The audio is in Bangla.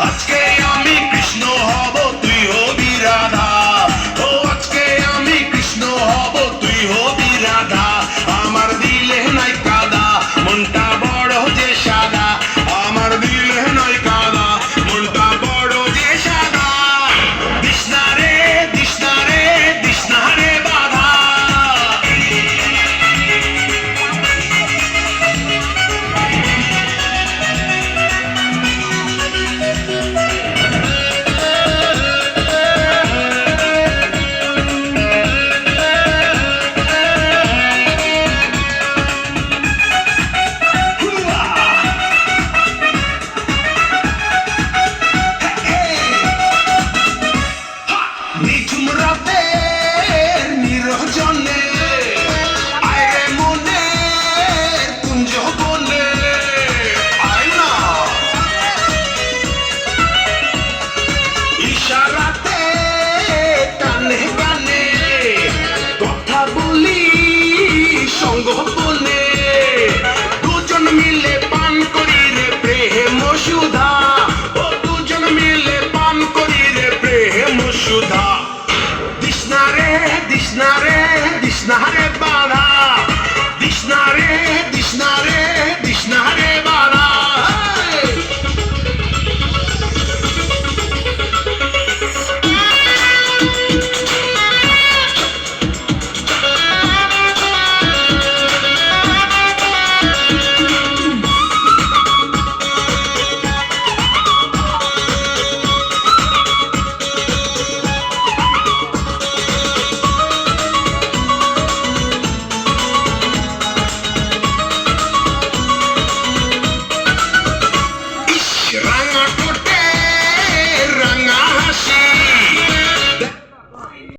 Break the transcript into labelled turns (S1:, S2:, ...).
S1: আজকে আমি কৃষ্ণ হব তুই হবি রাধা, ও আজকে আমি কৃষ্ণ হব তুই হবি রাধা। আমার দিলে নাই কাদা মনটা বড় যে সাদা, আমার দিলে নাই কাদা মনটা বড় যে সাদা। দিশনা রে দিশনা রে দিশনা রে বাধা। নিঝুম রাতের নিরজনে আয়রে মনে কুঞ্জ বনে আয় না, ইশারাতে টানে গানে কথা বলি সঙ্গ বনে। দুজন মিলে পান করি রে প্রেম সুধা, ও দুজন মিলে পান করি রে প্রেম সুধা। দিশনা রে দিশনা রে দিশনা রে বাধা, দিশনা রে দিশনা রে দিশনা রে বাধা। রাঙা